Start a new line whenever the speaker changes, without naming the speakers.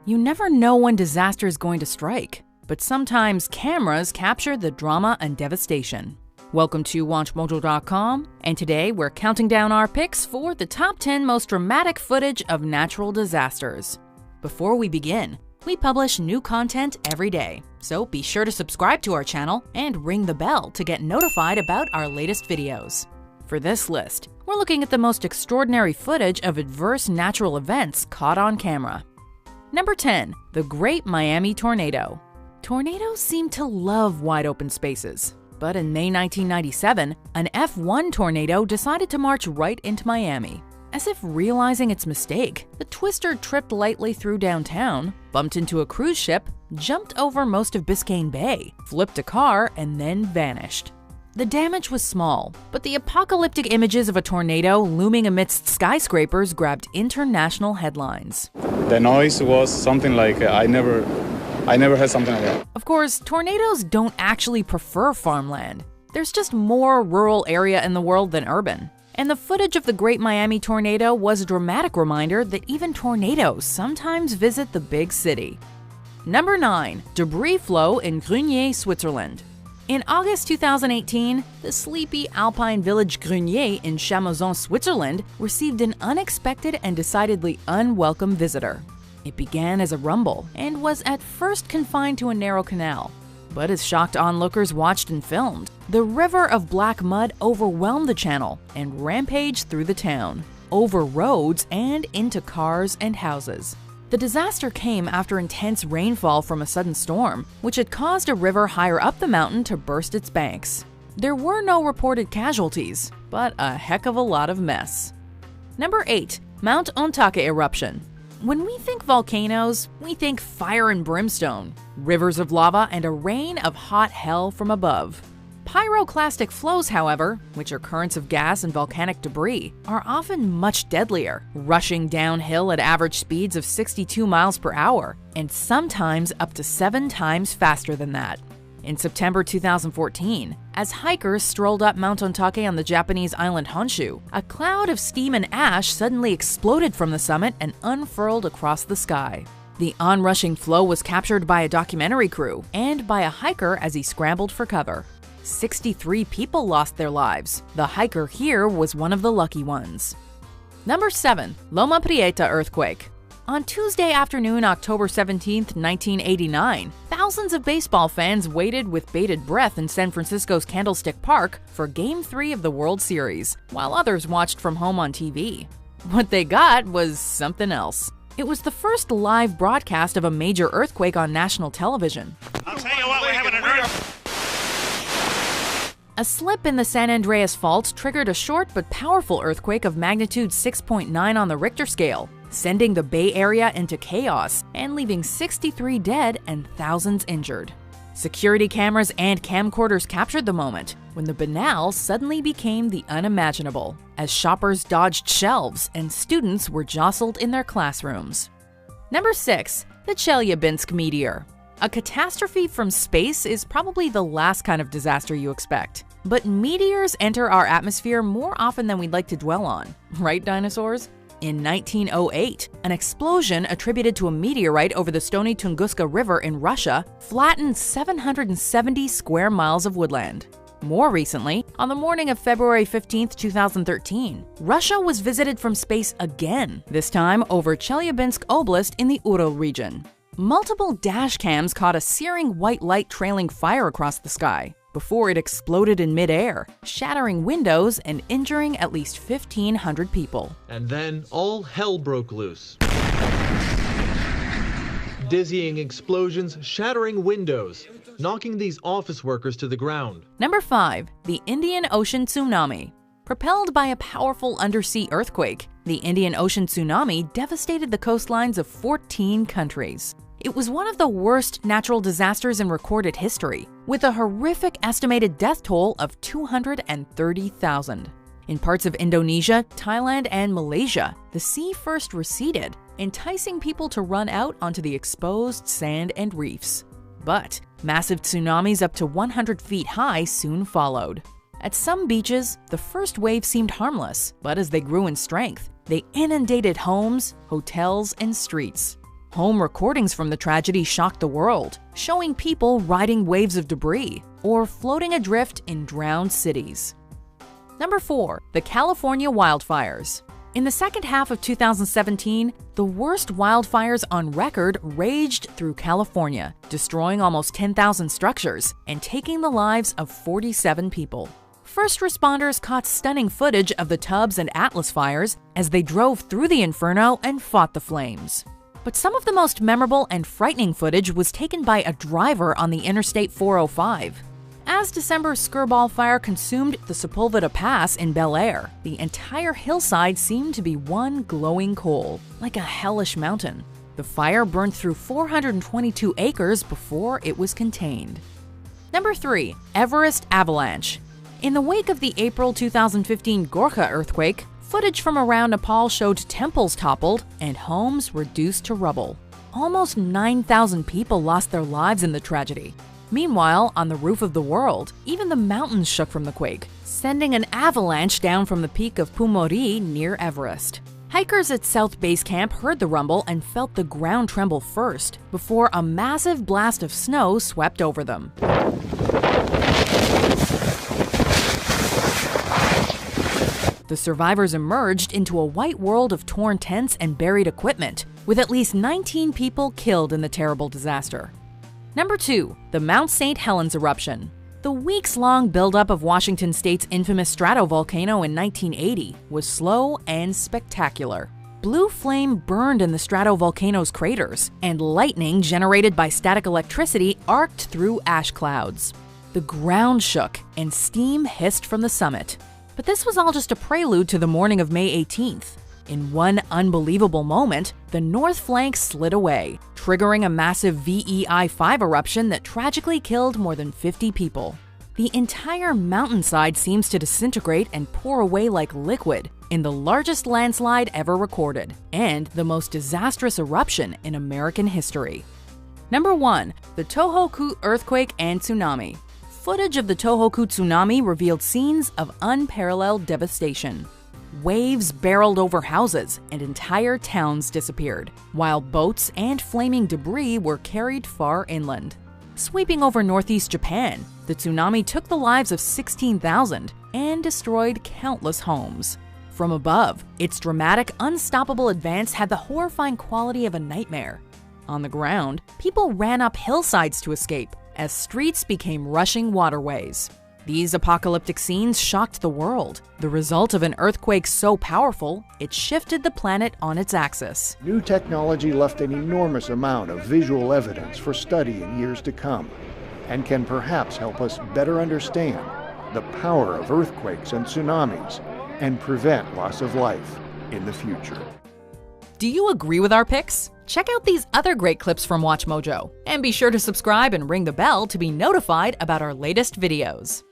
You never know when disaster is going to strike, but sometimes cameras capture the drama and devastation. Welcome to WatchMojo.com, and today we're counting down our picks for the top 10 most dramatic footage of natural disasters. Before we begin, we publish new content every day, so be sure to subscribe to our channel and ring the bell to get notified about our latest videos. For this list, we're looking at the most extraordinary footage of adverse natural events caught on camera. Number 10. The Great Miami Tornado. Tornadoes seem to love wide open spaces, but in May 1997, an F1 tornado decided to march right into Miami. As if realizing its mistake, the twister tripped lightly through downtown, bumped into a cruise ship, jumped over most of Biscayne Bay, flipped a car, and then vanished. The damage was small, but the apocalyptic images of a tornado looming amidst skyscrapers grabbed international headlines.
The noise was something like I never had something like that.
Of course, tornadoes don't actually prefer farmland. There's just more rural area in the world than urban. And the footage of the Great Miami Tornado was a dramatic reminder that even tornadoes sometimes visit the big city. Number 9. Debris flow in Grunier, Switzerland. In August 2018, the sleepy alpine village Grunier in Chamazon, Switzerland, received an unexpected and decidedly unwelcome visitor. It began as a rumble and was at first confined to a narrow canal. But as shocked onlookers watched and filmed, the river of black mud overwhelmed the channel and rampaged through the town, over roads and into cars and houses. The disaster came after intense rainfall from a sudden storm, which had caused a river higher up the mountain to burst its banks. There were no reported casualties, but a heck of a lot of mess. Number 8. Mount Ontake eruption. When we think volcanoes, we think fire and brimstone, rivers of lava, and a rain of hot hell from above. Pyroclastic flows, however, which are currents of gas and volcanic debris, are often much deadlier, rushing downhill at average speeds of 62 miles per hour, and sometimes up to 7 times faster than that. In September 2014, as hikers strolled up Mount Ontake on the Japanese island Honshu, a cloud of steam and ash suddenly exploded from the summit and unfurled across the sky. The onrushing flow was captured by a documentary crew and by a hiker as he scrambled for cover. 63 people lost their lives. The hiker here was one of the lucky ones. Number 7. Loma Prieta earthquake. On Tuesday afternoon, October 17, 1989, thousands of baseball fans waited with bated breath in San Francisco's Candlestick Park for Game 3 of the World Series, while others watched from home on TV. What they got was something else. It was the first live broadcast of a major earthquake on national television.
I'll tell you what, we're having an earthquake.
A slip in the San Andreas Fault triggered a short but powerful earthquake of magnitude 6.9 on the Richter scale, sending the Bay Area into chaos and leaving 63 dead and thousands injured. Security cameras and camcorders captured the moment when the banal suddenly became the unimaginable, as shoppers dodged shelves and students were jostled in their classrooms. Number 6. The Chelyabinsk meteor. A catastrophe from space is probably the last kind of disaster you expect. But meteors enter our atmosphere more often than we'd like to dwell on. Right, dinosaurs? In 1908, an explosion attributed to a meteorite over the Stony Tunguska River in Russia flattened 770 square miles of woodland. More recently, on the morning of February 15, 2013, Russia was visited from space again, this time over Chelyabinsk Oblast in the Ural region. Multiple dash cams caught a searing white light trailing fire across the sky before it exploded in midair, shattering windows and injuring at least 1,500 people.
And then all hell broke loose. Dizzying explosions shattering windows, knocking these office workers to the ground.
Number 5. The Indian Ocean Tsunami. Propelled by a powerful undersea earthquake, the Indian Ocean tsunami devastated the coastlines of 14 countries. It was one of the worst natural disasters in recorded history, with a horrific estimated death toll of 230,000. In parts of Indonesia, Thailand, and Malaysia, the sea first receded, enticing people to run out onto the exposed sand and reefs. But massive tsunamis up to 100 feet high soon followed. At some beaches, the first wave seemed harmless, but as they grew in strength, they inundated homes, hotels, and streets. Home recordings from the tragedy shocked the world, showing people riding waves of debris or floating adrift in drowned cities. Number 4. The California wildfires. In the second half of 2017, the worst wildfires on record raged through California, destroying almost 10,000 structures and taking the lives of 47 people. First responders caught stunning footage of the Tubbs and Atlas fires as they drove through the inferno and fought the flames. But some of the most memorable and frightening footage was taken by a driver on the Interstate 405. As December's Skirball fire consumed the Sepulveda Pass in Bel Air, the entire hillside seemed to be one glowing coal, like a hellish mountain. The fire burned through 422 acres before it was contained. Number 3. Everest avalanche. In the wake of the April 2015 Gorkha earthquake, footage from around Nepal showed temples toppled and homes reduced to rubble. Almost 9,000 people lost their lives in the tragedy. Meanwhile, on the roof of the world, even the mountains shook from the quake, sending an avalanche down from the peak of Pumori near Everest. Hikers at South Base Camp heard the rumble and felt the ground tremble first, before a massive blast of snow swept over them. The survivors emerged into a white world of torn tents and buried equipment, with at least 19 people killed in the terrible disaster. Number 2. The Mount St. Helens eruption. The weeks-long buildup of Washington State's infamous stratovolcano in 1980 was slow and spectacular. Blue flame burned in the stratovolcano's craters, and lightning generated by static electricity arced through ash clouds. The ground shook, and steam hissed from the summit. But this was all just a prelude to the morning of May 18th. In one unbelievable moment, the north flank slid away, triggering a massive VEI-5 eruption that tragically killed more than 50 people. The entire mountainside seems to disintegrate and pour away like liquid in the largest landslide ever recorded, and the most disastrous eruption in American history. Number 1. The Tohoku earthquake and tsunami. Footage of the Tohoku tsunami revealed scenes of unparalleled devastation. Waves barreled over houses and entire towns disappeared, while boats and flaming debris were carried far inland. Sweeping over northeast Japan, the tsunami took the lives of 16,000 and destroyed countless homes. From above, its dramatic, unstoppable advance had the horrifying quality of a nightmare. On the ground, people ran up hillsides to escape, as streets became rushing waterways. These apocalyptic scenes shocked the world, the result of an earthquake so powerful it shifted the planet on its axis.
New technology left an enormous amount of visual evidence for study in years to come, and can perhaps help us better understand the power of earthquakes and tsunamis and prevent loss of life in the future.
Do you agree with our picks? Check out these other great clips from WatchMojo, and be sure to subscribe and ring the bell to be notified about our latest videos.